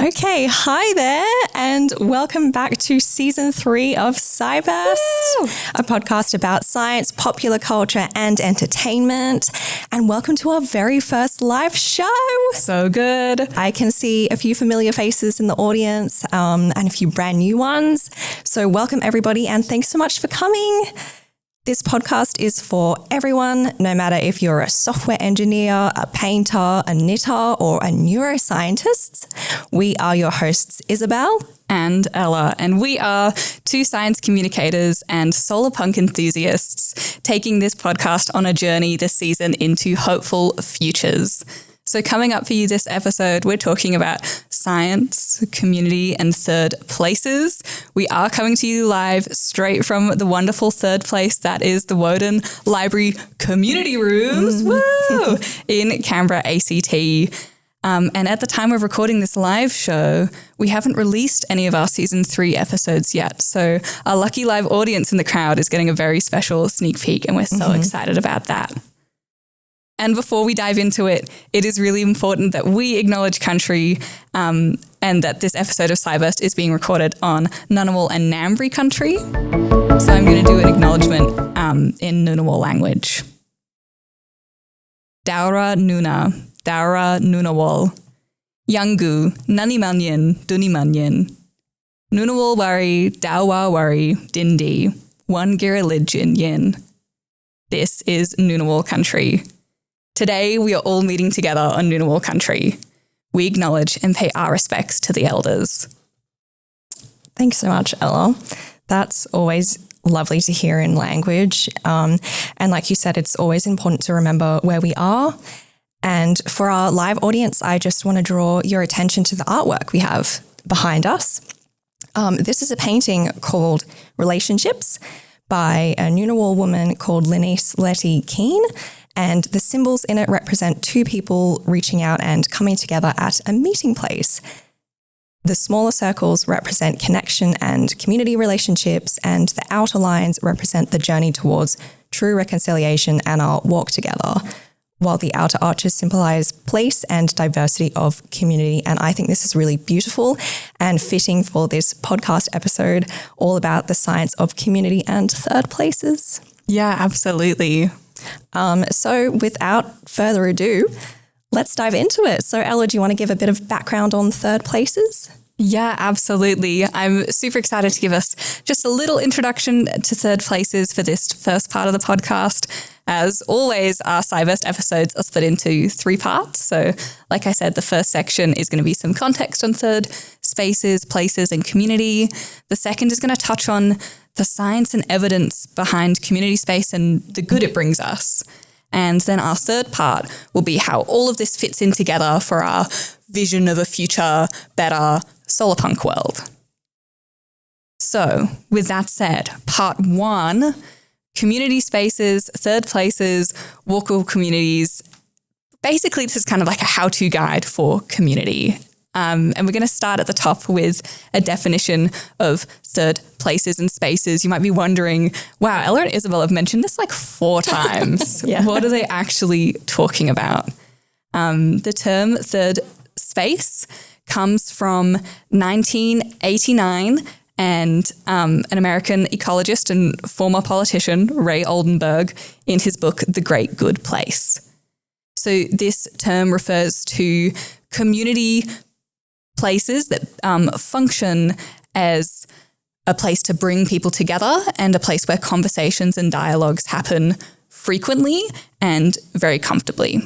Okay, hi there, and welcome back to season 3 of Cyburst, a podcast about science, popular culture, and entertainment. And welcome to our very first live show. So good. I can see a few familiar faces in the audience and a few brand new ones. So welcome everybody, and thanks so much for coming. This podcast is for everyone, no matter if you're a software engineer, a painter, a knitter, or a neuroscientist. We are your hosts, Isabel and Ella, and we are two science communicators and solar punk enthusiasts taking this podcast on a journey this season into hopeful futures. So coming up for you this episode, we're talking about science, community, and third places. We are coming to you live straight from the wonderful third place that is the Woden Library community rooms in Canberra, ACT. And at the time of recording this live show, we haven't released any of our season 3 episodes yet. So our lucky live audience in the crowd is getting a very special sneak peek, and we're so excited about that. And before we dive into it, it is really important that we acknowledge country and that this episode of Cyburst is being recorded on Ngunnawal and Ngambri country. So I'm going to do an acknowledgement in Ngunnawal language. Daura Nuna, Daura Ngunnawal, Yangu, Nani Manyan, Duni Manyan, Ngunnawal Wari, Dawa Wari, Dindi, Wangirilidjin Yin. This is Ngunnawal country. Today, we are all meeting together on Ngunnawal country. We acknowledge and pay our respects to the elders. Thanks so much, Ella. That's always lovely to hear in language. And like you said, it's always important to remember where we are. And for our live audience, I just want to draw your attention to the artwork we have behind us. This is a painting called Relationships by a Ngunnawal woman called Lenice Letty Keane. And the symbols in it represent two people reaching out and coming together at a meeting place. The smaller circles represent connection and community relationships, and the outer lines represent the journey towards true reconciliation and our walk together, while the outer arches symbolize place and diversity of community. And I think this is really beautiful and fitting for this podcast episode all about the science of community and third places. Yeah, absolutely. So without further ado, let's dive into it. So Ella, do you want to give a bit of background on third places? Yeah, absolutely. I'm super excited to give us just a little introduction to third places for this first part of the podcast. As always, our Cyburst episodes are split into 3 parts. So like I said, the first section is going to be some context on third spaces, places, and community. The second is going to touch on the science and evidence behind community space and the good it brings us. And then our third part will be how all of this fits in together for our vision of a future, better solar punk world. So with that said, part 1, community spaces, third places, walkable communities. Basically, this is kind of like a how-to guide for community. And we're going to start at the top with a definition of third places and spaces. You might be wondering, wow, Ella and Isabel have mentioned this like 4 times. Yeah. What are they actually talking about? The term third space comes from 1989 and an American ecologist and former politician, Ray Oldenburg, in his book, The Great Good Place. So this term refers to community places that function as a place to bring people together and a place where conversations and dialogues happen frequently and very comfortably.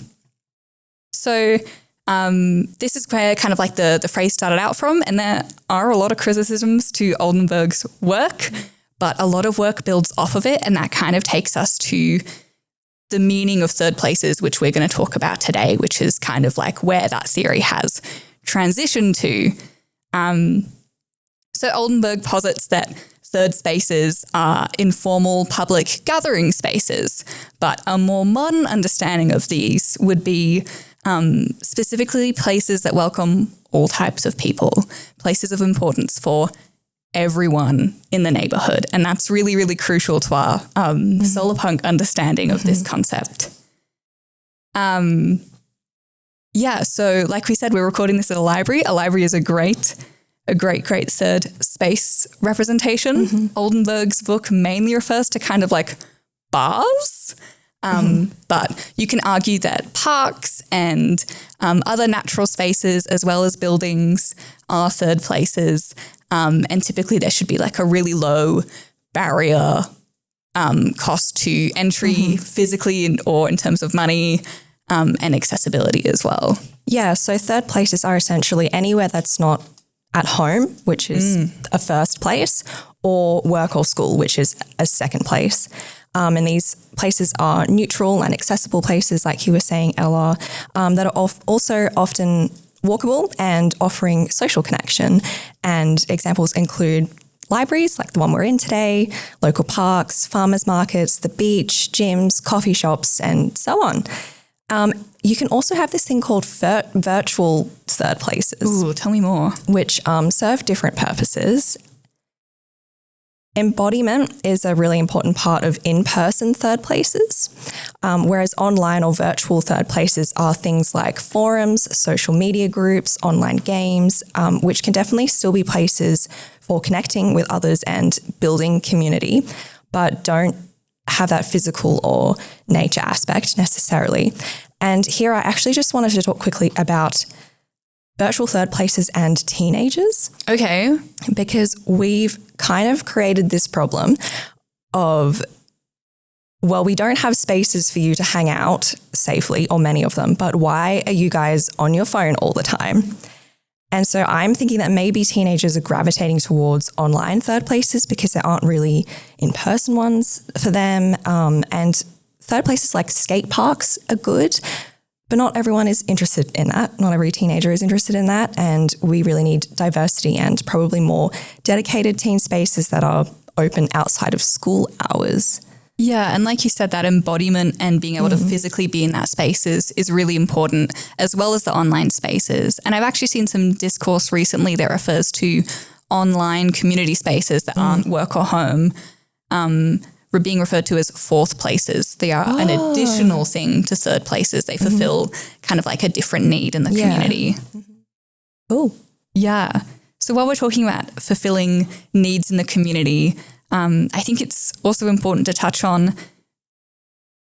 So this is where kind of like the phrase started out from, and there are a lot of criticisms to Oldenburg's work, but a lot of work builds off of it, and that kind of takes us to the meaning of third places, which we're going to talk about today, which is kind of like where that theory has transition to. So Oldenburg posits that third spaces are informal public gathering spaces, but a more modern understanding of these would be specifically places that welcome all types of people, places of importance for everyone in the neighborhood. And that's really, really crucial to our solar punk understanding of this concept. Yeah. So like we said, we're recording this at a library. A library is a great third space representation. Oldenburg's book mainly refers to kind of like bars. But you can argue that parks and other natural spaces as well as buildings are third places. And typically there should be like a really low barrier cost to entry physically or in terms of money and accessibility as well. Yeah, so third places are essentially anywhere that's not at home, which is a first place, or work or school, which is a second place. And these places are neutral and accessible places, like you were saying, Ella, that are also often walkable and offering social connection. And examples include libraries, like the one we're in today, local parks, farmers markets, the beach, gyms, coffee shops, and so on. You can also have this thing called virtual third places. Ooh, tell me more. Which serve different purposes. Embodiment is a really important part of in-person third places, whereas online or virtual third places are things like forums, social media groups, online games, which can definitely still be places for connecting with others and building community, but don't have that physical or nature aspect necessarily. And here I actually just wanted to talk quickly about virtual third places and teenagers. Okay. Because we've kind of created this problem of, well, we don't have spaces for you to hang out safely, or many of them, but why are you guys on your phone all the time? And so I'm thinking that maybe teenagers are gravitating towards online third places because there aren't really in-person ones for them. And third places like skate parks are good, but not everyone is interested in that. Not every teenager is interested in that. And we really need diversity and probably more dedicated teen spaces that are open outside of school hours. Yeah, and like you said, that embodiment and being able to physically be in that space is really important, as well as the online spaces. And I've actually seen some discourse recently that refers to online community spaces that aren't work or home, being referred to as fourth places. They are an additional thing to third places. They fulfill kind of like a different need in the community. Oh, yeah. So while we're talking about fulfilling needs in the community, I think it's also important to touch on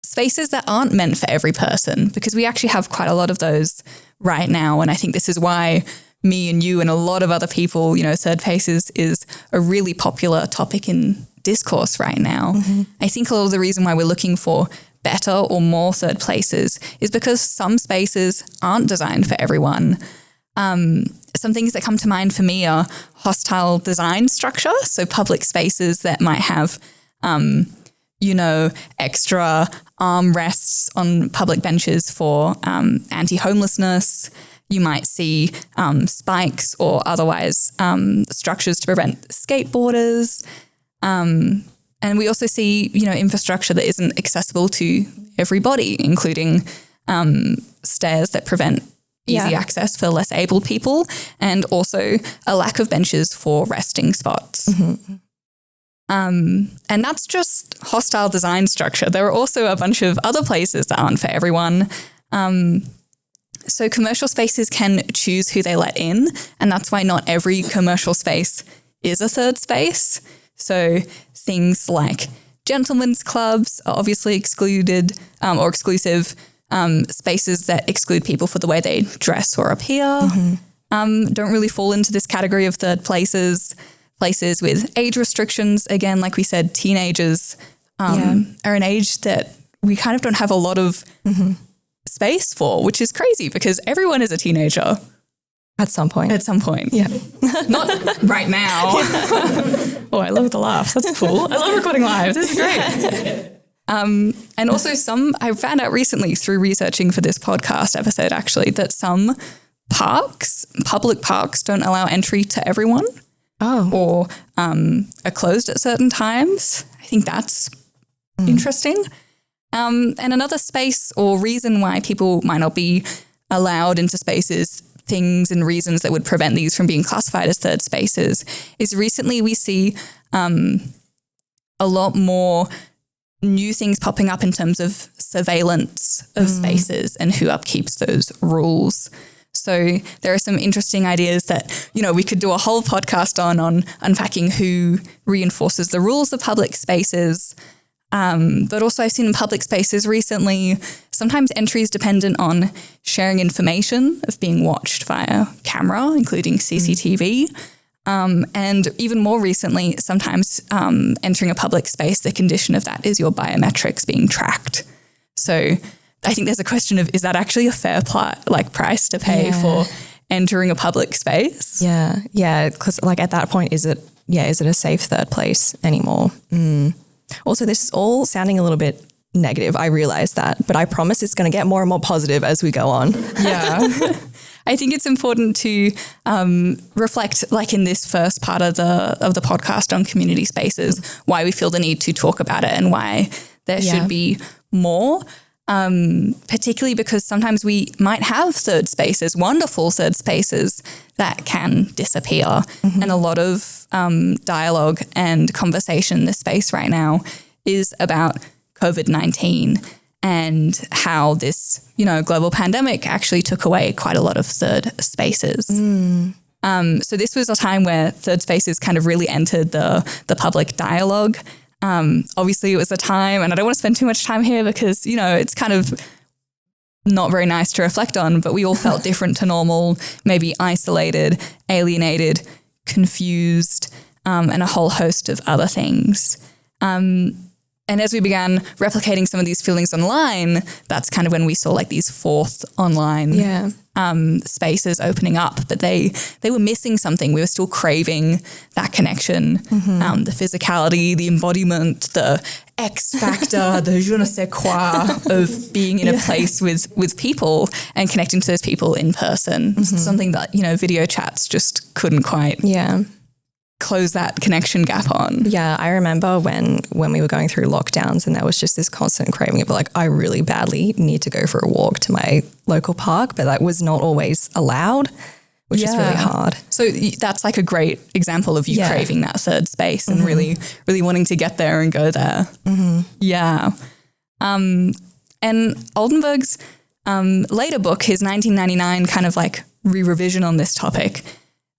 spaces that aren't meant for every person, because we actually have quite a lot of those right now. And I think this is why me and you and a lot of other people, you know, third places is a really popular topic in discourse right now. I think a lot of the reason why we're looking for better or more third places is because some spaces aren't designed for everyone. Some things that come to mind for me are hostile design structure. So public spaces that might have, extra armrests on public benches for anti-homelessness. You might see spikes or otherwise structures to prevent skateboarders. And we also see, infrastructure that isn't accessible to everybody, including stairs that prevent easy access for less able people, and also a lack of benches for resting spots. And that's just hostile design structure. There are also a bunch of other places that aren't for everyone. So commercial spaces can choose who they let in, and that's why not every commercial space is a third space. So things like gentlemen's clubs are obviously excluded or exclusive. Spaces that exclude people for the way they dress or appear don't really fall into this category of third places. Places with age restrictions, again, like we said, teenagers are an age that we kind of don't have a lot of space for, which is crazy because everyone is a teenager. At some point. Yeah. Not right now. Oh, I love the laugh. That's cool. I love recording live. This is great. And also I found out recently through researching for this podcast episode, actually, that some public parks don't allow entry to everyone or are closed at certain times. I think that's interesting. And another space or reason why people might not be allowed into spaces, things and reasons that would prevent these from being classified as third spaces, is recently we see a lot more new things popping up in terms of surveillance of spaces and who upkeeps those rules. So there are some interesting ideas that, we could do a whole podcast on unpacking who reinforces the rules of public spaces. But also I've seen in public spaces recently, sometimes entry is dependent on sharing information of being watched via camera, including CCTV. And even more recently, sometimes entering a public space, the condition of that is your biometrics being tracked. So I think there's a question of, is that actually a fair price to pay for entering a public space? Yeah. Because at that point, is it a safe third place anymore? Also, this is all sounding a little bit negative. I realize that, but I promise it's going to get more and more positive as we go on. Yeah. I think it's important to reflect, in this first part of the podcast on community spaces, why we feel the need to talk about it and why there should be more. Particularly because sometimes we might have third spaces, wonderful third spaces that can disappear. And a lot of dialogue and conversation in this space right now is about COVID-19 and how this, global pandemic actually took away quite a lot of third spaces. So this was a time where third spaces kind of really entered the public dialogue. Obviously it was a time, and I don't want to spend too much time here because, it's kind of not very nice to reflect on, but we all felt different to normal, maybe isolated, alienated, confused, and a whole host of other things. And as we began replicating some of these feelings online, that's kind of when we saw these fourth online spaces opening up, but they were missing something. We were still craving that connection, the physicality, the embodiment, the X factor, the je ne sais quoi of being in a place with people and connecting to those people in person. Something that, video chats just couldn't quite close that connection gap on. Yeah, I remember when we were going through lockdowns and there was just this constant craving of I really badly need to go for a walk to my local park, but that was not always allowed, which is really hard. So that's a great example of you craving that third space and really, really wanting to get there and go there. Yeah. And Oldenburg's later book, his 1999 kind of re-revision on this topic,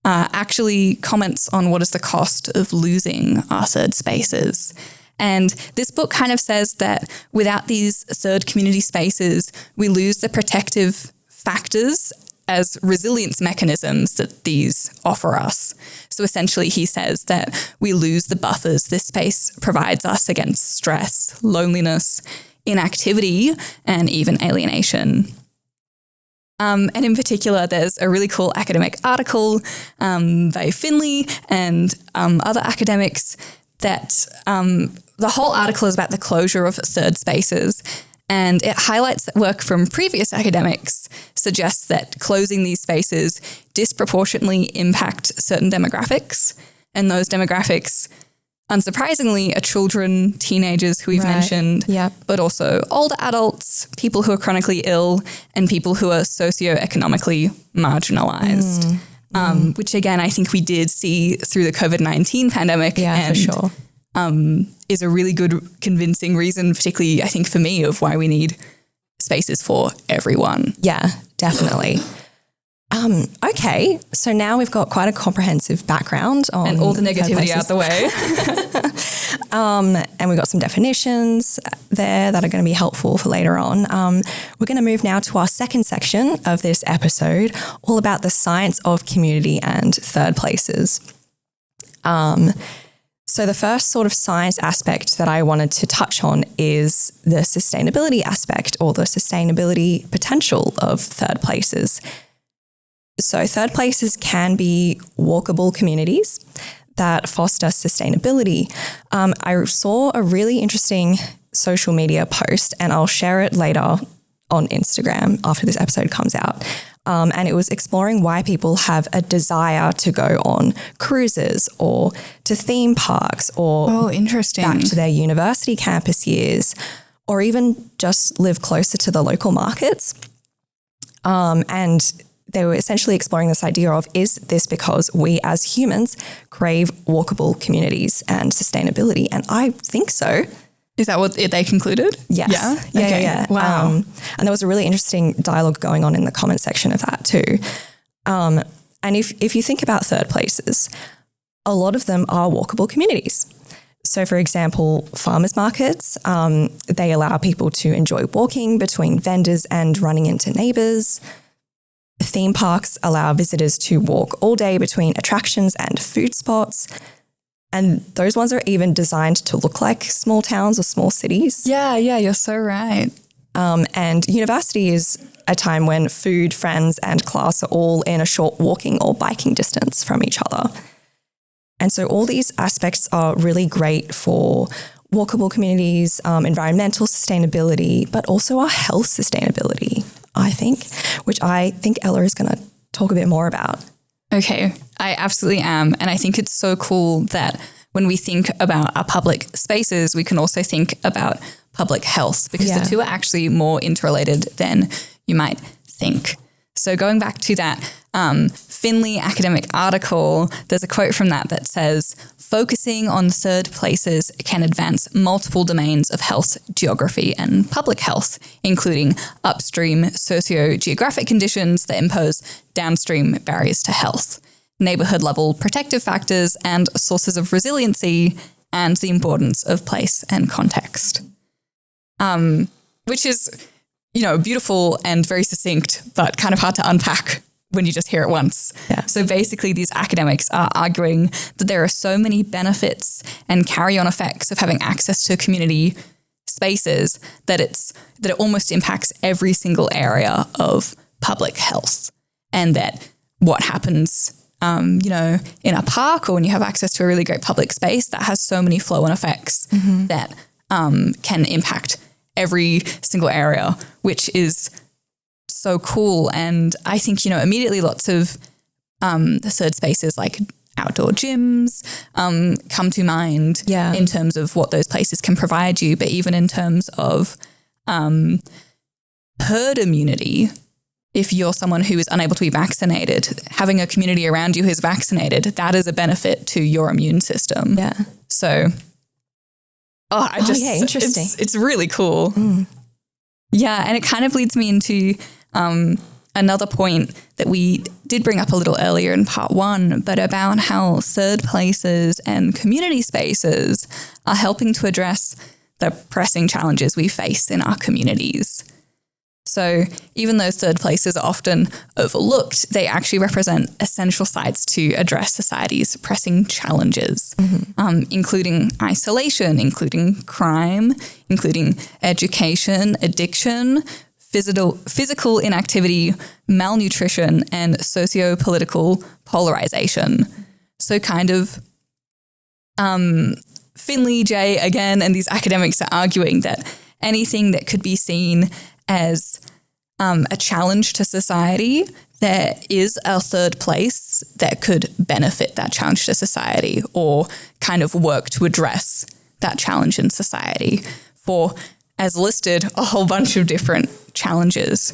actually comments on what is the cost of losing our third spaces. And this book kind of says that without these third community spaces, we lose the protective factors as resilience mechanisms that these offer us. So essentially he says that we lose the buffers this space provides us against stress, loneliness, inactivity, and even alienation. And in particular, there's a really cool academic article by Finley and other academics that the whole article is about the closure of third spaces. And it highlights that work from previous academics suggests that closing these spaces disproportionately impact certain demographics. And those demographics, unsurprisingly, are children, teenagers who we've mentioned, but also older adults, people who are chronically ill, and people who are socioeconomically marginalized. Which again, I think we did see through the COVID-19 pandemic. And for sure. Is a really good convincing reason, particularly I think for me, of why we need spaces for everyone. Yeah, definitely. Okay, so now we've got quite a comprehensive background on and all the negativity out the way. And we've got some definitions there that are going to be helpful for later on. We're going to move now to our second section of this episode, all about the science of community and third places. So the first sort of science aspect that I wanted to touch on is the sustainability aspect or the sustainability potential of third places. So third places can be walkable communities that foster sustainability. I saw a really interesting social media post, and I'll share it later on Instagram after this episode comes out. And it was exploring why people have a desire to go on cruises or to theme parks or back to their university campus years, or even just live closer to the local markets. And they were essentially exploring this idea of, is this because we as humans crave walkable communities and sustainability? And I think so. Is that what they concluded? Yes. Yeah? Yeah. Wow. And there was a really interesting dialogue going on in the comment section of that too. And if you think about third places, a lot of them are walkable communities. So for example, farmers markets, they allow people to enjoy walking between vendors and running into neighbours. Theme parks allow visitors to walk all day between attractions and food spots. And those ones are even designed to look like small towns or small cities. Yeah, you're so right. And university is a time when food, friends, and class are all in a short walking or biking distance from each other. And so all these aspects are really great for walkable communities, environmental sustainability, but also our health sustainability, I think, which I think Ella is going to talk a bit more about. Okay, I absolutely am. And I think it's so cool that when we think about our public spaces, we can also think about public health, because the two are actually more interrelated than you might think. So going back to that Finley academic article, there's a quote from that says, "Focusing on third places can advance multiple domains of health, geography, and public health, including upstream socio-geographic conditions that impose downstream barriers to health, neighborhood-level protective factors, and sources of resiliency, and the importance of place and context." Which is, beautiful and very succinct, but kind of hard to unpack when you just hear it once. Yeah. So basically these academics are arguing that there are so many benefits and carry-on effects of having access to community spaces that it almost impacts every single area of public health. And that what happens, in a park, or when you have access to a really great public space, that has so many flow-on effects that can impact every single area, which is so cool. And I think, immediately lots of the third spaces like outdoor gyms come to mind in terms of what those places can provide you. But even in terms of herd immunity, if you're someone who is unable to be vaccinated, having a community around you who's vaccinated, that is a benefit to your immune system. Yeah. So, interesting. It's really cool. Yeah, and it kind of leads me into another point that we did bring up a little earlier in part 1, but about how third places and community spaces are helping to address the pressing challenges we face in our communities. So even though third places are often overlooked, they actually represent essential sites to address society's pressing challenges, including isolation, including crime, including education, addiction, physical inactivity, malnutrition, and socio-political polarization. So kind of Finley, Jay, again, and these academics are arguing that anything that could be seen as a challenge to society, there is a third place that could benefit that challenge to society, or kind of work to address that challenge in society for, as listed, a whole bunch of different challenges,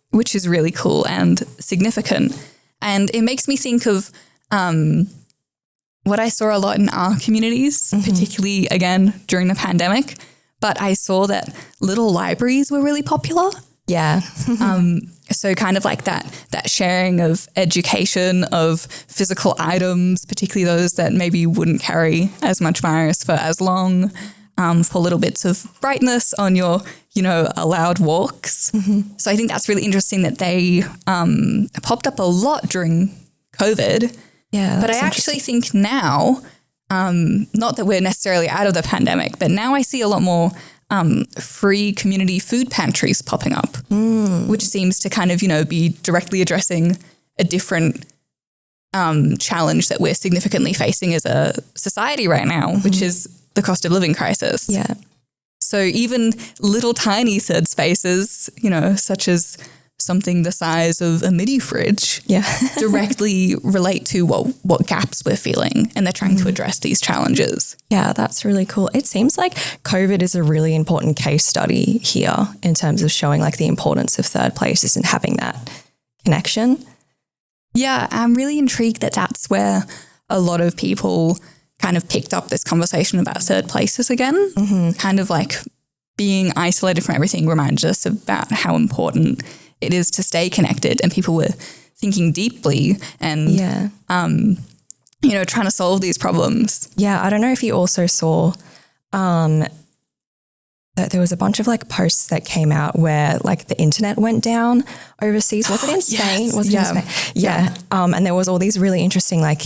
which is really cool and significant. And it makes me think of what I saw a lot in our communities, particularly, again, during the pandemic. But I saw that little libraries were really popular. Yeah. So kind of like that sharing of education, of physical items, particularly those that maybe wouldn't carry as much virus for as long, for little bits of brightness on your, allowed walks. So I think that's really interesting that they popped up a lot during COVID. Yeah. But I actually think now, not that we're necessarily out of the pandemic, but now I see a lot more free community food pantries popping up, which seems to kind of, be directly addressing a different challenge that we're significantly facing as a society right now, which is the cost of living crisis. Yeah. So even little tiny third spaces, such as something the size of a mini fridge, directly relate to what gaps we're feeling, and they're trying to address these challenges. Yeah, that's really cool. It seems like COVID is a really important case study here in terms of showing like the importance of third places and having that connection. Yeah, I'm really intrigued that that's where a lot of people kind of picked up this conversation about third places again, kind of like being isolated from everything reminded us about how important it is to stay connected, and people were thinking deeply and, you know, trying to solve these problems. Yeah, I don't know if you also saw that there was a bunch of like posts that came out where like the internet went down overseas. Was it in Spain? Yes. Was it in Spain? Yeah. And there was all these really interesting like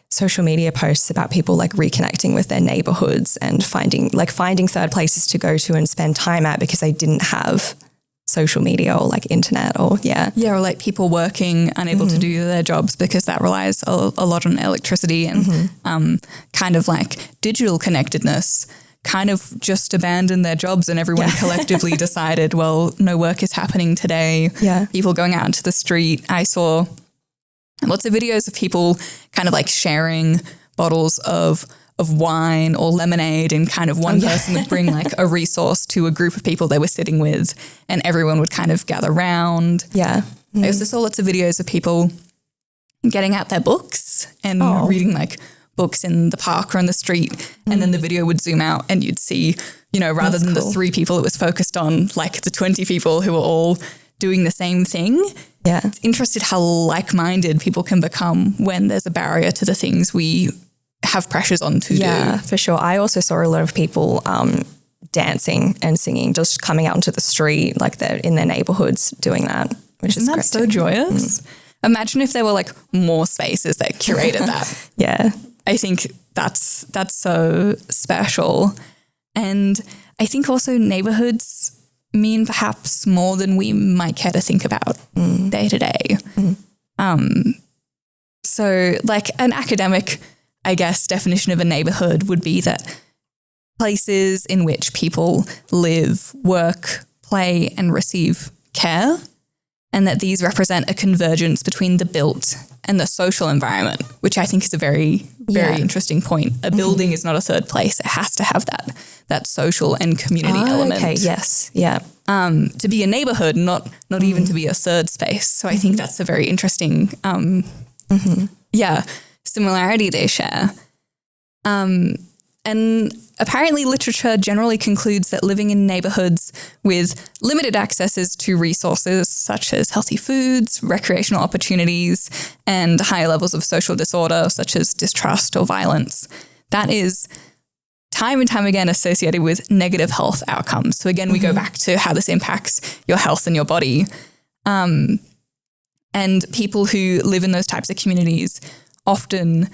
social media posts about people like reconnecting with their neighborhoods and finding third places to go to and spend time at because they didn't have social media or like internet or or like people working unable to do their jobs because that relies a lot on electricity and kind of like digital connectedness kind of just abandoned their jobs, and everyone collectively decided, well, no work is happening today. People going out into the street. I saw lots of videos of people kind of like sharing bottles of wine or lemonade, and kind of one person would bring like a resource to a group of people they were sitting with, and everyone would kind of gather round. I also saw lots of videos of people getting out their books and reading like books in the park or on the street, and then the video would zoom out and you'd see, you know, rather than the 3 people it was focused on, like the 20 people who were all doing the same thing. It's interesting how like-minded people can become when there's a barrier to the things we have pressures on to do. Yeah, for sure. I also saw a lot of people dancing and singing, just coming out into the street, like they're in their neighborhoods doing that, which is great. So joyous. Imagine if there were like more spaces that curated that. I think that's so special. And I think also neighborhoods mean perhaps more than we might care to think about day to day. So like an academic, I guess, definition of a neighborhood would be that places in which people live, work, play, and receive care, and that these represent a convergence between the built and the social environment, which I think is a very, very interesting point. A building is not a third place. It has to have that social and community element. Okay, yes, yeah. To be a neighborhood, not even to be a third space. So I think that's a very interesting, similarity they share. And apparently literature generally concludes that living in neighborhoods with limited accesses to resources such as healthy foods, recreational opportunities, and higher levels of social disorder such as distrust or violence, that is time and time again associated with negative health outcomes. So again, we go back to how this impacts your health and your body. And people who live in those types of communities often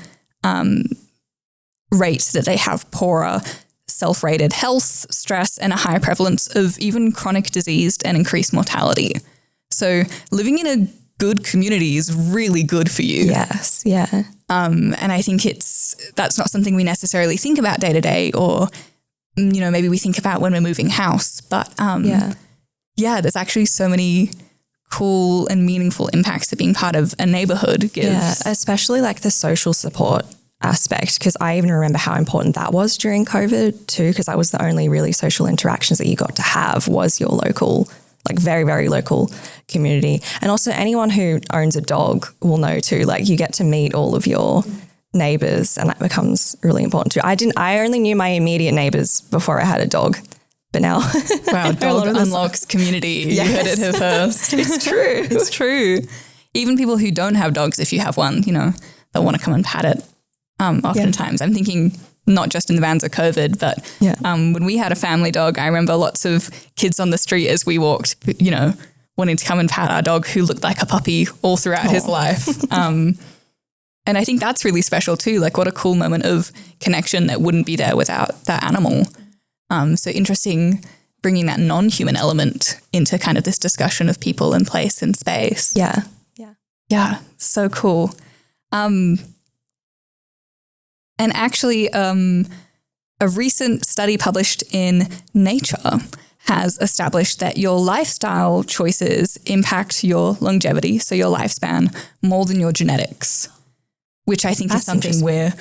rate that they have poorer self-rated health, stress, and a higher prevalence of even chronic disease and increased mortality. So living in a good community is really good for you. Yes, yeah. And I think that's not something we necessarily think about day to day, or, you know, maybe we think about when we're moving house. But there's actually so many cool and meaningful impacts that being part of a neighborhood gives. Yeah, especially like the social support aspect, because I even remember how important that was during COVID too, because that was the only really social interactions that you got to have was your local, like very, very local community. And also anyone who owns a dog will know too, like you get to meet all of your neighbors, and that becomes really important too. I only knew my immediate neighbors before I had a dog, but now. Wow, dog unlocks community. Yes. You heard it here first. It's true. It's true. Even people who don't have dogs, if you have one, you know, they'll want to come and pat it. Oftentimes, I'm thinking not just in the vans of COVID, but when we had a family dog, I remember lots of kids on the street as we walked, you know, wanting to come and pat our dog who looked like a puppy all throughout his life. And I think that's really special too. Like what a cool moment of connection that wouldn't be there without that animal. So interesting bringing that non-human element into kind of this discussion of people and place and space. Yeah. So cool. And actually, a recent study published in Nature has established that your lifestyle choices impact your longevity, so your lifespan, more than your genetics, which I think is something we're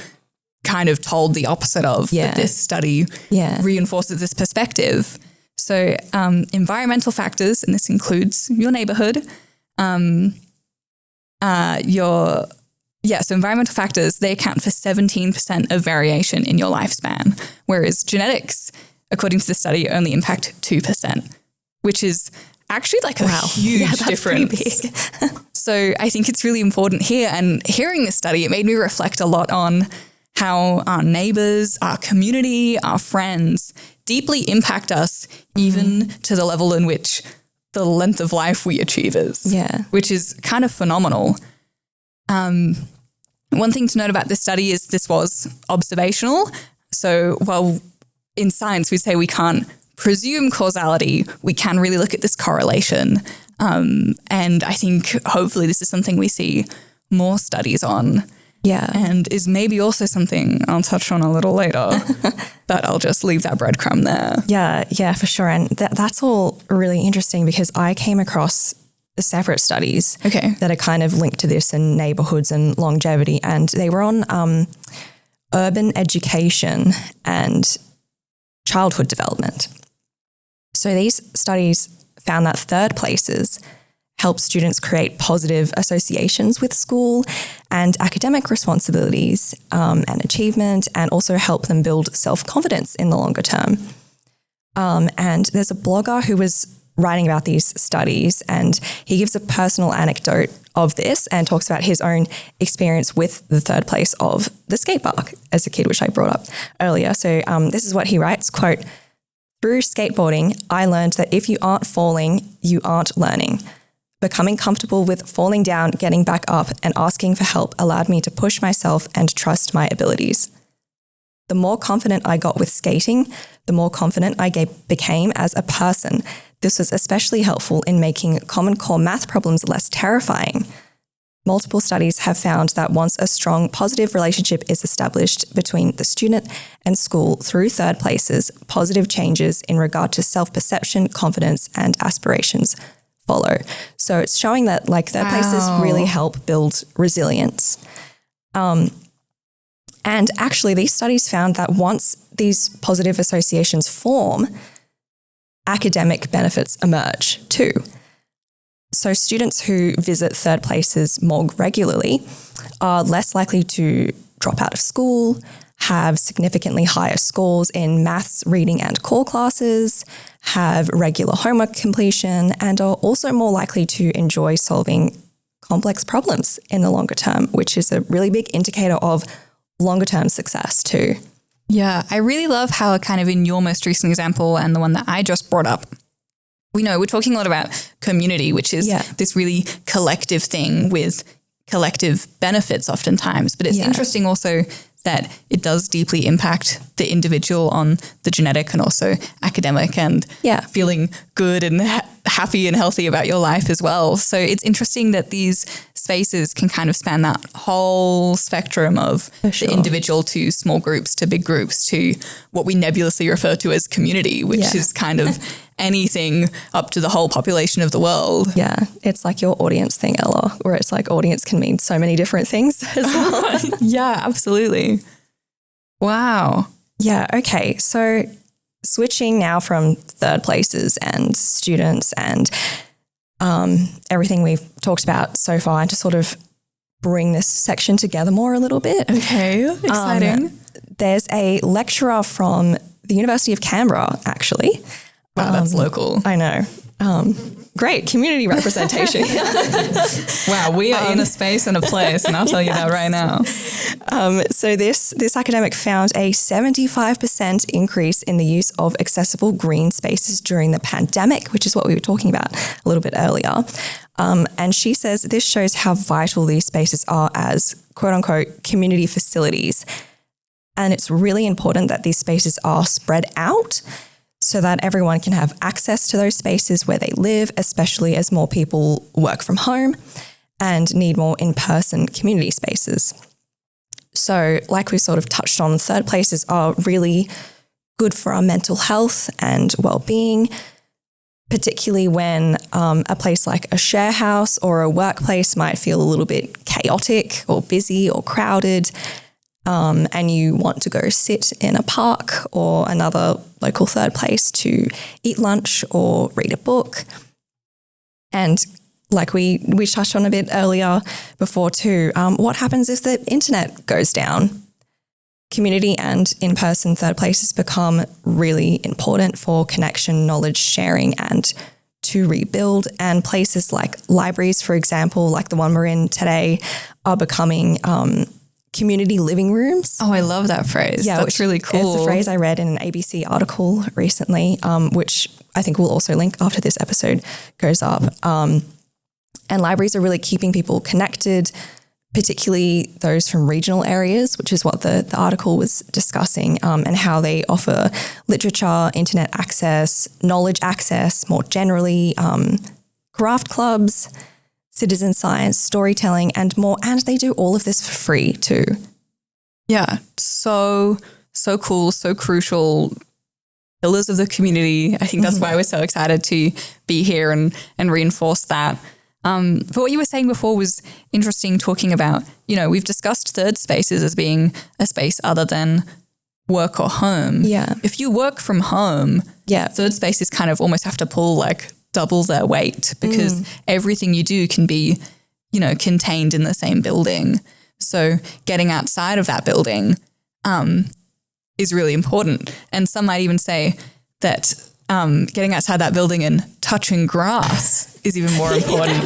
kind of told the opposite of. But this study reinforces this perspective. So environmental factors, and this includes your neighborhood, your Yeah, so environmental factors, they account for 17% of variation in your lifespan, whereas genetics, according to the study, only impact 2%, which is actually like a huge difference. Pretty big. So I think it's really important here. And hearing this study, it made me reflect a lot on how our neighbors, our community, our friends deeply impact us, even to the level in which the length of life we achieve is, which is kind of phenomenal. One thing to note about this study is this was observational. So while in science we'd say we can't presume causality, we can really look at this correlation. And I think hopefully this is something we see more studies on. Yeah. And is maybe also something I'll touch on a little later, but I'll just leave that breadcrumb there. Yeah, for sure. And that's all really interesting because I came across separate studies that are kind of linked to this and neighborhoods and longevity. And they were on urban education and childhood development. So these studies found that third places help students create positive associations with school and academic responsibilities and achievement, and also help them build self-confidence in the longer term. And there's a blogger who was writing about these studies, and he gives a personal anecdote of this and talks about his own experience with the third place of the skate park as a kid, which I brought up earlier. So this is what he writes, quote, "Through skateboarding, I learned that if you aren't falling, you aren't learning. Becoming comfortable with falling down, getting back up, and asking for help allowed me to push myself and trust my abilities. The more confident I got with skating, the more confident I became as a person. This was especially helpful in making Common Core math problems less terrifying. Multiple studies have found that once a strong positive relationship is established between the student and school through third places, positive changes in regard to self-perception, confidence, and aspirations follow." So it's showing that like third places really help build resilience. And actually these studies found that once these positive associations form, academic benefits emerge too. So students who visit third places more regularly are less likely to drop out of school, have significantly higher scores in maths, reading and core classes, have regular homework completion, and are also more likely to enjoy solving complex problems in the longer term, which is a really big indicator of longer term success too. Yeah, I really love how kind of in your most recent example and the one that I just brought up, we know we're talking a lot about community, which is this really collective thing with collective benefits oftentimes. But it's interesting also that it does deeply impact the individual on the genetic and also academic and feeling good and happy and healthy about your life as well. So it's interesting that these spaces can kind of span that whole spectrum of the individual to small groups to big groups to what we nebulously refer to as community, which is kind of anything up to the whole population of the world. Yeah, it's like your audience thing, Ella, where it's like audience can mean so many different things as well. Yeah, absolutely. Wow. Yeah, okay. So switching now from third places and students and everything we've talked about so far, and to sort of bring this section together more a little bit. Okay, exciting. There's a lecturer from the University of Canberra, actually. Wow, that's local. I know. Great community representation. Wow, we are in a space and a place, and I'll tell you that right now. So this academic found a 75% increase in the use of accessible green spaces during the pandemic, which is what we were talking about a little bit earlier. And she says this shows how vital these spaces are as quote unquote community facilities. And it's really important that these spaces are spread out so that everyone can have access to those spaces where they live, especially as more people work from home and need more in-person community spaces. So like we sort of touched on, third places are really good for our mental health and well-being, particularly when a place like a share house or a workplace might feel a little bit chaotic or busy or crowded. And you want to go sit in a park or another local third place to eat lunch or read a book. And like we touched on a bit earlier before too, what happens if the internet goes down? Community and in-person third places become really important for connection, knowledge sharing, and to rebuild. And places like libraries, for example, like the one we're in today, are becoming community living rooms. Oh, I love that phrase. Yeah, that's really cool. It's a phrase I read in an ABC article recently, which I think we'll also link after this episode goes up. And libraries are really keeping people connected, particularly those from regional areas, which is what the article was discussing, and how they offer literature, internet access, knowledge access more generally, craft clubs, citizen science, storytelling, and more. And they do all of this for free too. Yeah, so cool, so crucial. Pillars of the community. I think that's why we're so excited to be here and reinforce that. But what you were saying before was interesting, talking about, we've discussed third spaces as being a space other than work or home. Yeah. If you work from home, third spaces kind of almost have to pull like double their weight because everything you do can be, contained in the same building. So getting outside of that building is really important. And some might even say that getting outside that building and touching grass is even more important.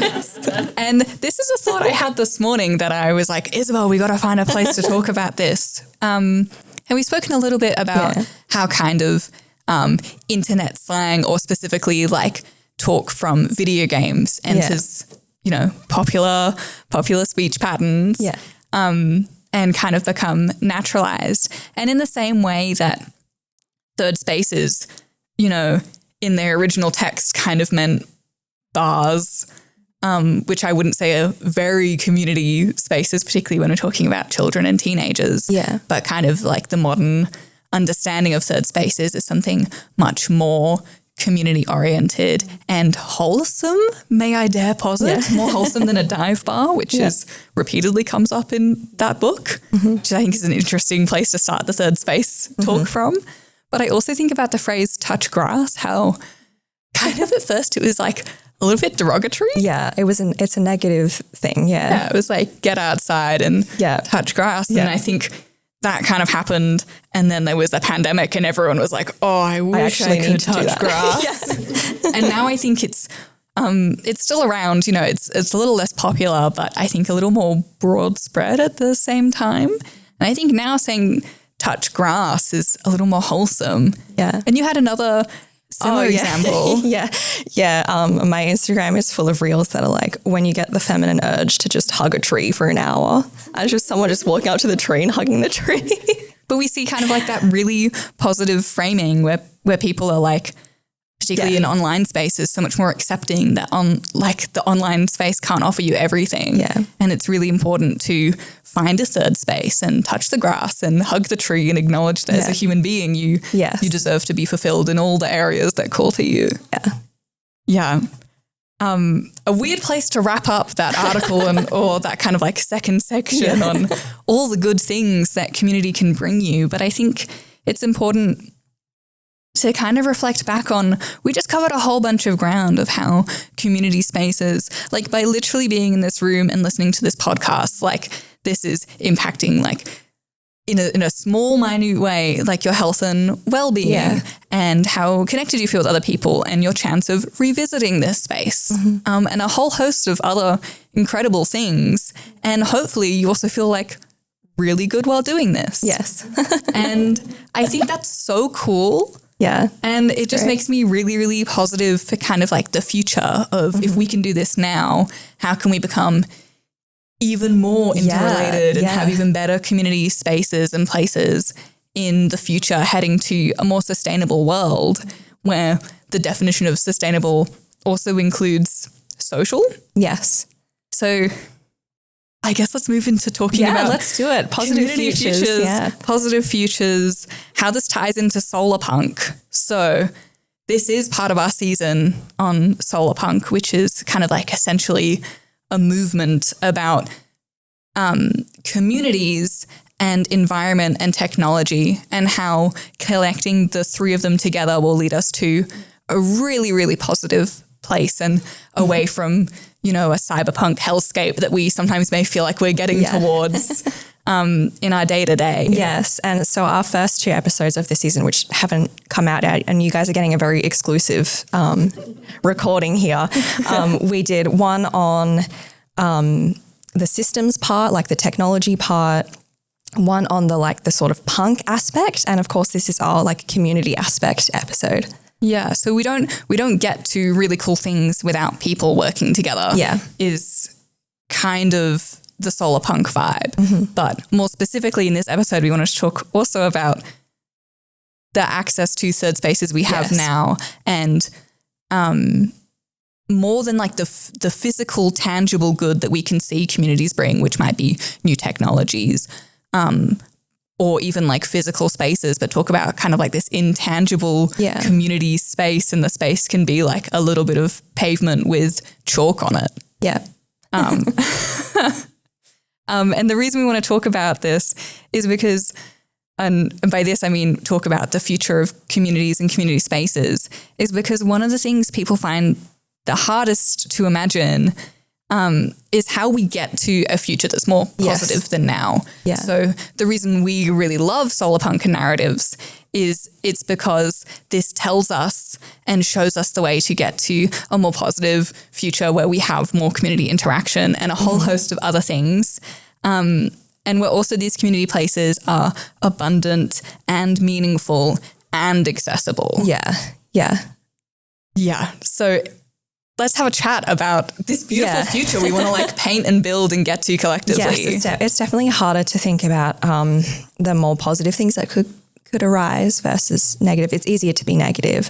And this is a thought I had this morning that I was like, Isabel, we got to find a place to talk about this. And we've spoken a little bit about how kind of internet slang, or specifically like talk from video games, enters, popular speech patterns and kind of become naturalized. And in the same way that third spaces, in their original text kind of meant bars, which I wouldn't say are very community spaces, particularly when we're talking about children and teenagers. Yeah. But kind of like the modern understanding of third spaces is something much more community oriented and wholesome, may I dare posit, more wholesome than a dive bar, which is repeatedly comes up in that book, which I think is an interesting place to start the third space talk from. But I also think about the phrase touch grass, how kind of at first it was like a little bit derogatory. Yeah, it's a negative thing. Yeah. It was like get outside and touch grass. And I think that kind of happened. And then there was a pandemic and everyone was like, oh, I wish I could touch grass. And now I think it's still around, it's a little less popular, but I think a little more broad spread at the same time. And I think now saying touch grass is a little more wholesome. Yeah. And you had another similar example. Yeah. My Instagram is full of reels that are like, when you get the feminine urge to just hug a tree for an hour. And just someone just walking up to the tree and hugging the tree. But we see kind of like that really positive framing where people are like, particularly in online spaces, so much more accepting that the online space can't offer you everything. Yeah. And it's really important to find a third space and touch the grass and hug the tree and acknowledge that as a human being, you deserve to be fulfilled in all the areas that call to you. Yeah. A weird place to wrap up that article or that kind of like second section on all the good things that community can bring you. But I think it's important to kind of reflect back on, we just covered a whole bunch of ground of how community spaces, like by literally being in this room and listening to this podcast, like this is impacting like in a small, minute way, like your health and well-being and how connected you feel with other people and your chance of revisiting this space and a whole host of other incredible things. And hopefully you also feel like really good while doing this. Yes. And I think that's so cool. Yeah. And it just makes me really, really positive for kind of like the future of if we can do this now, how can we become even more interrelated and have even better community spaces and places in the future, heading to a more sustainable world where the definition of sustainable also includes social. Yes. So I guess let's move into talking about let's do it. Positive futures. Positive futures, how this ties into solar punk. So this is part of our season on solar punk, which is kind of like essentially a movement about communities and environment and technology, and how collecting the three of them together will lead us to a really, really positive place and away from, a cyberpunk hellscape that we sometimes may feel like we're getting towards in our day-to-day. Yes. And so our first 2 episodes of this season, which haven't come out yet, and you guys are getting a very exclusive recording here, we did one on the systems part, like the technology part, one on the sort of punk aspect, and of course this is our like community aspect episode. Yeah, so we don't get to really cool things without people working together. Yeah. Is kind of the solar punk vibe. But more specifically in this episode, we want to talk also about the access to third spaces we have now, and more than like the physical, tangible good that we can see communities bring, which might be new technologies, or even like physical spaces, but talk about kind of like this intangible community space, and the space can be like a little bit of pavement with chalk on it. Yeah. And the reason we want to talk about this is because, and by this I mean talk about the future of communities and community spaces, is because one of the things people find the hardest to imagine is how we get to a future that's more positive than now. Yeah. So the reason we really love solar punk and narratives is it's because this tells us and shows us the way to get to a more positive future where we have more community interaction and a whole host of other things. And where also these community places are abundant and meaningful and accessible. Yeah. Yeah. Yeah. So let's have a chat about this beautiful future we want to like paint and build and get to collectively. Yes, it's definitely harder to think about the more positive things that could arise versus negative. It's easier to be negative.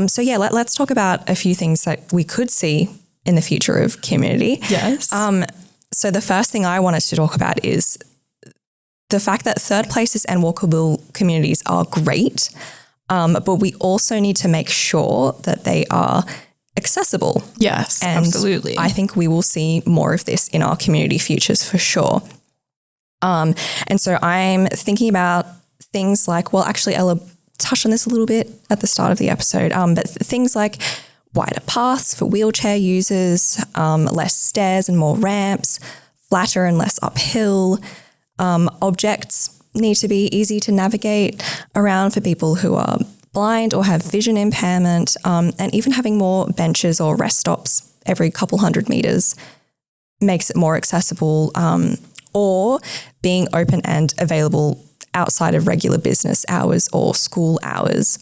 So let's talk about a few things that we could see in the future of community. Yes. So the first thing I wanted to talk about is the fact that third places and walkable communities are great, but we also need to make sure that they are accessible. Yes, and absolutely. I think we will see more of this in our community futures for sure. And so I'm thinking about things like, well, actually Ella touched on this a little bit at the start of the episode, but things like wider paths for wheelchair users, less stairs and more ramps, flatter and less uphill. Objects need to be easy to navigate around for people who are blind or have vision impairment, and even having more benches or rest stops every couple 100 meters makes it more accessible, or being open and available outside of regular business hours or school hours.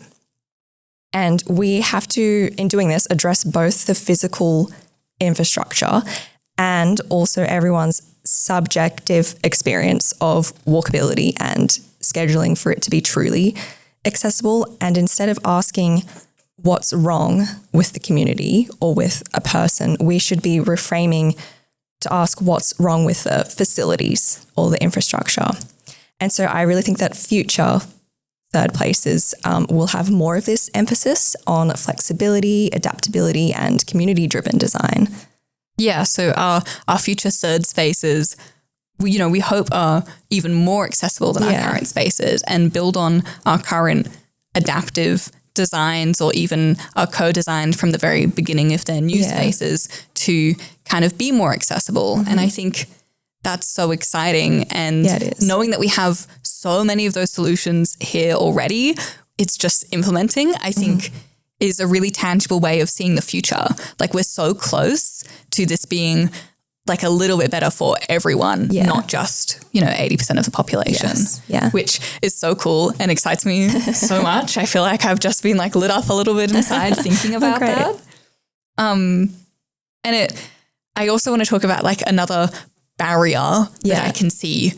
And we have to, in doing this, address both the physical infrastructure and also everyone's subjective experience of walkability and scheduling for it to be truly accessible. And instead of asking what's wrong with the community or with a person, we should be reframing to ask what's wrong with the facilities or the infrastructure. And so I really think that future third places will have more of this emphasis on flexibility, adaptability, and community-driven design. Yeah, so our future third spaces, we hope are even more accessible than our current spaces and build on our current adaptive designs, or even are co-designed from the very beginning of their new spaces to kind of be more accessible. And I think that's so exciting. And knowing that we have so many of those solutions here already, it's just implementing, I think, is a really tangible way of seeing the future. Like, we're so close to this being like a little bit better for everyone, not just, 80% of the population, which is so cool and excites me so much. I feel like I've just been like lit up a little bit inside thinking about that. I also want to talk about like another barrier that I can see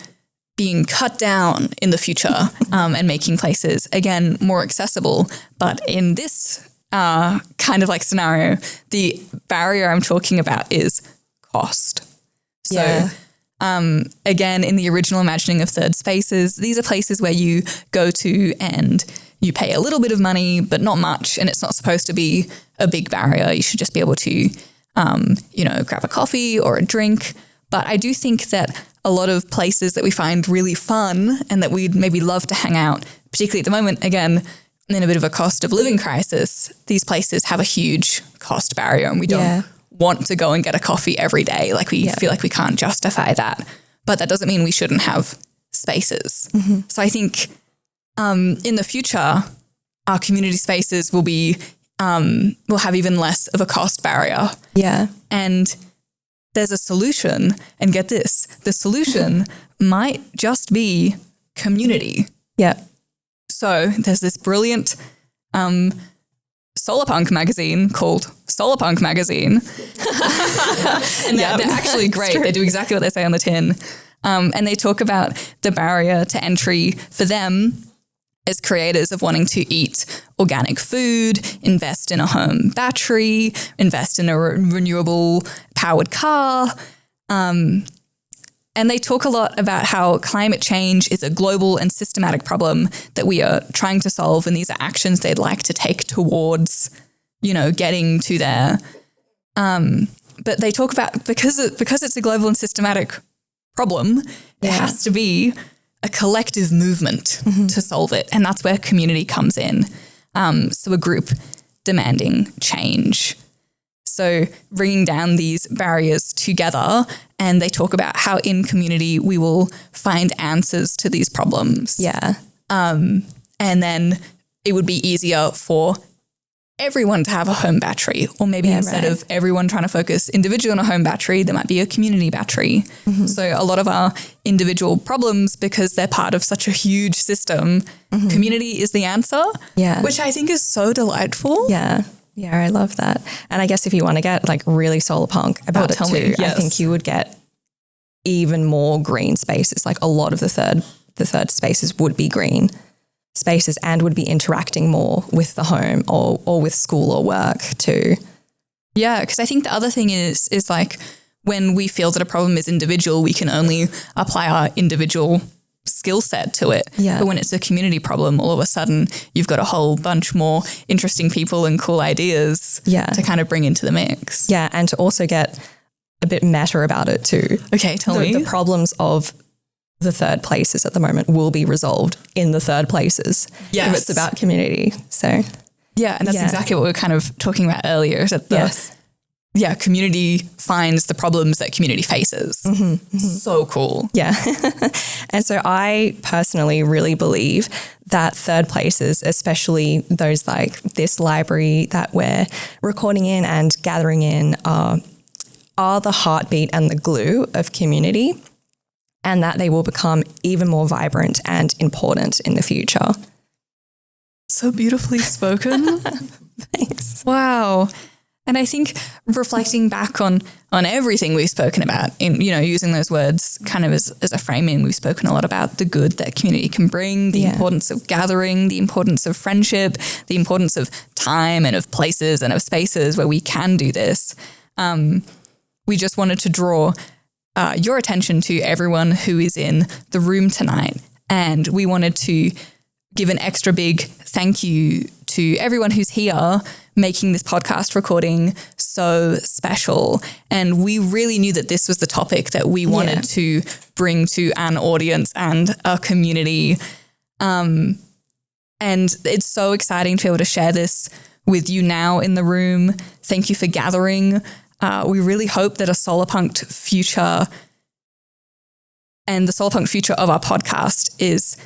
being cut down in the future, and making places, again, more accessible. But in this kind of like scenario, the barrier I'm talking about is cost. So again, in the original imagining of third spaces, these are places where you go to and you pay a little bit of money, but not much. And it's not supposed to be a big barrier. You should just be able to, grab a coffee or a drink. But I do think that a lot of places that we find really fun and that we'd maybe love to hang out, particularly at the moment, again, in a bit of a cost of living crisis, these places have a huge cost barrier, and we don't want to go and get a coffee every day. Like we feel like we can't justify that. But that doesn't mean we shouldn't have spaces. So I think in the future, our community spaces will have even less of a cost barrier. Yeah. And there's a solution, and get this, the solution might just be community. Yeah. So there's this brilliant solar punk magazine called Solar Punk Magazine. And they're actually great. They do exactly what they say on the tin. And they talk about the barrier to entry for them as creators of wanting to eat organic food, invest in a home battery, invest in a renewable powered car. And they talk a lot about how climate change is a global and systematic problem that we are trying to solve. And these are actions they'd like to take towards, getting to there. But they talk about because it's a global and systematic problem, there has to be a collective movement to solve it. And that's where community comes in. So a group demanding change. So bringing down these barriers together, and they talk about how in community we will find answers to these problems. Yeah. And then it would be easier for everyone to have a home battery, or maybe instead of everyone trying to focus individually on a home battery, there might be a community battery. So a lot of our individual problems, because they're part of such a huge system, community is the answer, which I think is so delightful. Yeah. Yeah, I love that. And I guess if you want to get like really solar punk about it too, I think you would get even more green spaces. Like a lot of the third spaces would be green spaces and would be interacting more with the home or with school or work too. Yeah, because I think the other thing is like when we feel that a problem is individual, we can only apply our individual skill set to it. Yeah. But when it's a community problem, all of a sudden you've got a whole bunch more interesting people and cool ideas to kind of bring into the mix. Yeah, and to also get a bit meta about it too. Okay, tell me. The problems of the third places at the moment will be resolved in the third places if it's about community. So yeah, and that's exactly what we were kind of talking about earlier. Is that community finds the problems that community faces. So cool. Yeah. And so I personally really believe that third places, especially those like this library that we're recording in and gathering in, are the heartbeat and the glue of community, and that they will become even more vibrant and important in the future. So beautifully spoken. Thanks. Wow. And I think reflecting back on everything we've spoken about, in using those words kind of as a framing, we've spoken a lot about the good that community can bring, the importance of gathering, the importance of friendship, the importance of time and of places and of spaces where we can do this. We just wanted to draw your attention to everyone who is in the room tonight. And we wanted to give an extra big thank you to everyone who's here making this podcast recording so special. And we really knew that this was the topic that we wanted to bring to an audience and a community. And it's so exciting to be able to share this with you now in the room. Thank you for gathering. We really hope that a solar-punked future and the solar-punked future of our podcast is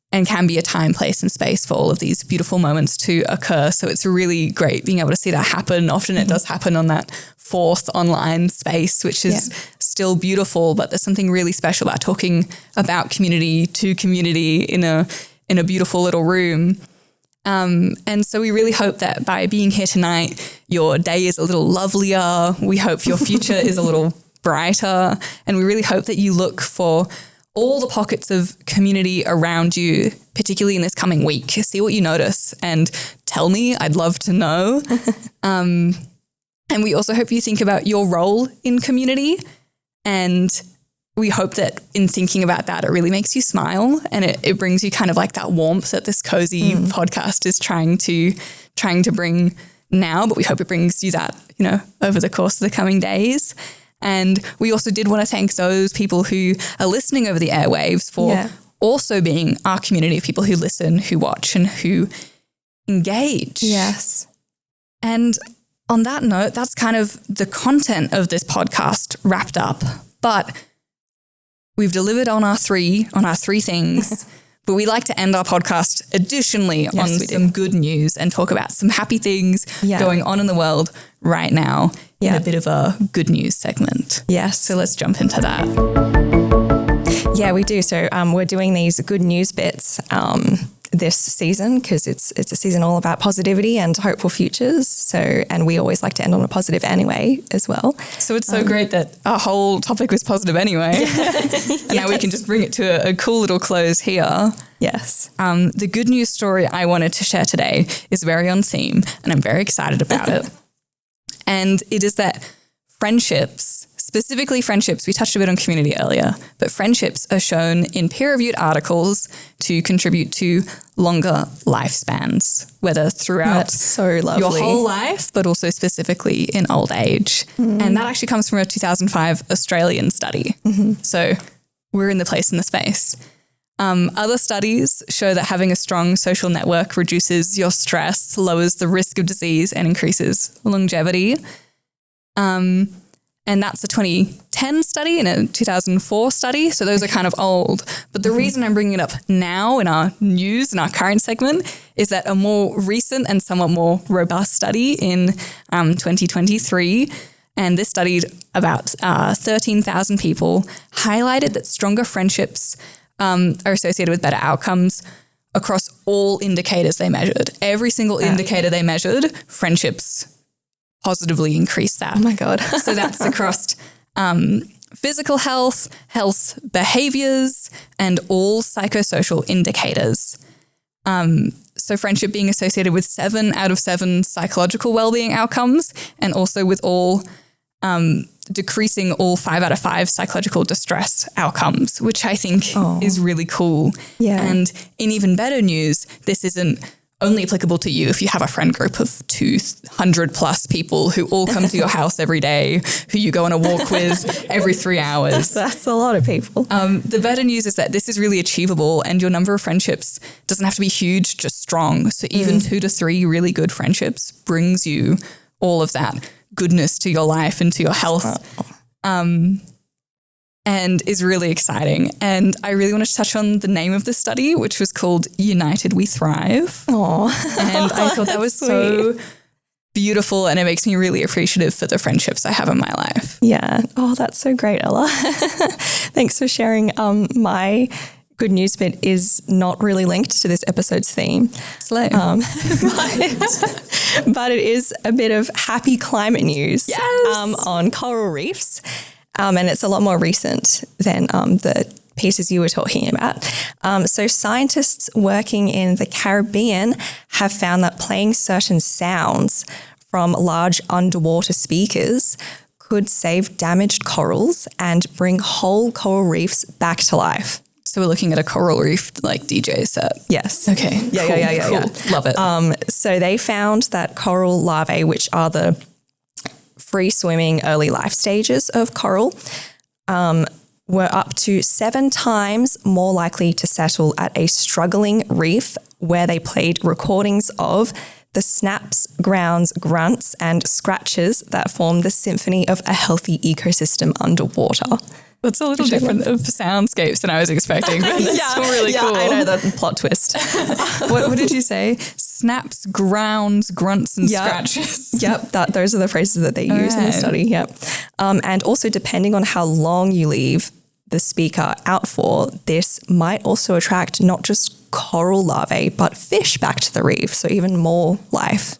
and can be a time, place and space for all of these beautiful moments to occur. So it's really great being able to see that happen. Often it does happen on that fourth online space, which is still beautiful, but there's something really special about talking about community to community in a beautiful little room. And so we really hope that by being here tonight, your day is a little lovelier. We hope your future is a little brighter. And we really hope that you look for all the pockets of community around you, particularly in this coming week. See what you notice and tell me. I'd love to know. And we also hope you think about your role in community. And we hope that in thinking about that, it really makes you smile and it brings you kind of like that warmth that this cozy podcast is trying to bring now. But we hope it brings you that, over the course of the coming days. And we also did want to thank those people who are listening over the airwaves for also being our community of people who listen, who watch and who engage. Yes. And on that note, that's kind of the content of this podcast wrapped up. But we've delivered on our three things. But we like to end our podcast additionally on some good news and talk about some happy things going on in the world right now in a bit of a good news segment. Yes. So let's jump into that. Yeah, we do. So we're doing these good news bits this season because it's a season all about positivity and hopeful futures. So, and we always like to end on a positive anyway as well. So it's so great that our whole topic was positive anyway. And now we can just bring it to a cool little close here. Yes. The good news story I wanted to share today is very on theme and I'm very excited about it. And it is that friendships, specifically friendships, we touched a bit on community earlier, but friendships are shown in peer-reviewed articles to contribute to longer lifespans, whether throughout your whole life, but also specifically in old age. And that actually comes from a 2005 Australian study. So we're in the place in the space. Other studies show that having a strong social network reduces your stress, lowers the risk of disease, and increases longevity. And that's a 2010 study and a 2004 study. So those are kind of old. But the reason I'm bringing it up now in our news, in our current segment, is that a more recent and somewhat more robust study in 2023, and this studied about 13,000 people, highlighted that stronger friendships are associated with better outcomes across all indicators they measured. Every single indicator they measured, friendships positively increased that. Oh my God. So that's across physical health, health behaviors, and all psychosocial indicators. So friendship being associated with 7 out of 7 psychological well-being outcomes, and also with all decreasing all 5 out of 5 psychological distress outcomes, which I think is really cool. Yeah. And in even better news, this isn't only applicable to you if you have a friend group of 200 plus people who all come to your house every day, who you go on a walk with every 3 hours. That's a lot of people. The better news is that this is really achievable and your number of friendships doesn't have to be huge, just strong. So even 2 to 3 really good friendships brings you all of that goodness to your life and to your health. And is really exciting. And I really want to touch on the name of the study, which was called United We Thrive. Oh, and I thought that was so beautiful, and it makes me really appreciative for the friendships I have in my life. Yeah. Oh, that's so great, Ella. Thanks for sharing. My good news bit is not really linked to this episode's theme. Slay. But it is a bit of happy climate news on coral reefs. And it's a lot more recent than the pieces you were talking about. So scientists working in the Caribbean have found that playing certain sounds from large underwater speakers could save damaged corals and bring whole coral reefs back to life. So we're looking at a coral reef like DJ set. Yes. Okay. Yeah. Love it. So they found that coral larvae, which are the free swimming early life stages of coral, were up to 7 times more likely to settle at a struggling reef where they played recordings of the snaps, grounds, grunts, and scratches that form the symphony of a healthy ecosystem underwater. That's a little different of soundscapes than I was expecting. But that's still really cool. I know, the plot twist. What did you say? Snaps, grounds, grunts, and scratches. Yep, those are the phrases that they use in the study. Yep. And also, depending on how long you leave the speaker out for, this might also attract not just coral larvae, but fish back to the reef. So even more life.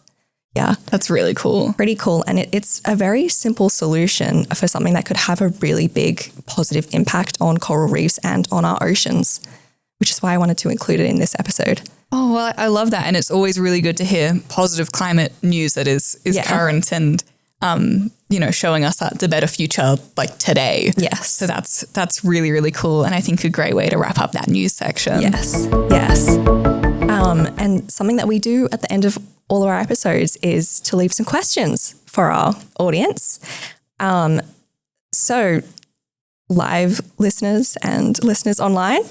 Yeah. That's really cool. Pretty cool. And it's a very simple solution for something that could have a really big positive impact on coral reefs and on our oceans, which is why I wanted to include it in this episode. Oh, well, I love that. And it's always really good to hear positive climate news that is current and, showing us that the better future like today. Yes. So that's really, really cool. And I think a great way to wrap up that news section. Yes. And something that we do at the end of all of our episodes is to leave some questions for our audience. So live listeners and listeners online,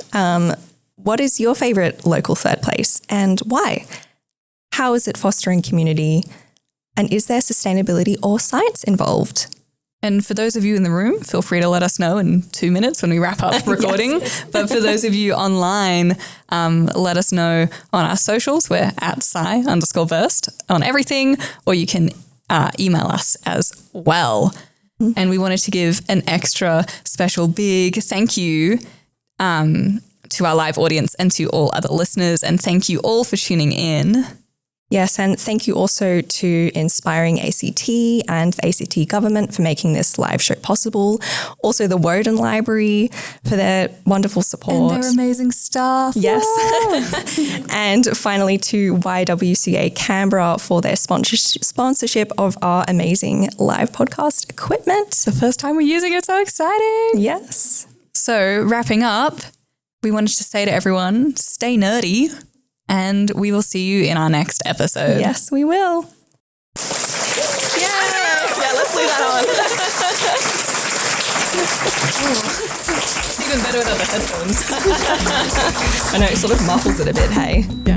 what is your favorite local third place and why? How is it fostering community? And is there sustainability or science involved? And for those of you in the room, feel free to let us know in 2 minutes when we wrap up recording. Yes. But for those of you online, let us know on our socials. We're at sci_burst on everything, or you can email us as well. And we wanted to give an extra special big thank you to our live audience and to all other listeners. And thank you all for tuning in. Yes, and thank you also to Inspiring ACT and the ACT government for making this live show possible. Also the Woden Library for their wonderful support. And their amazing staff. Yes. And finally to YWCA Canberra for their sponsorship of our amazing live podcast equipment. The first time we're using it, so exciting. Yes. So wrapping up, we wanted to say to everyone, stay nerdy. And we will see you in our next episode. Yes, we will. Yeah, let's leave that on. It's even better without the headphones. I know, it sort of muffles it a bit, hey? Yeah.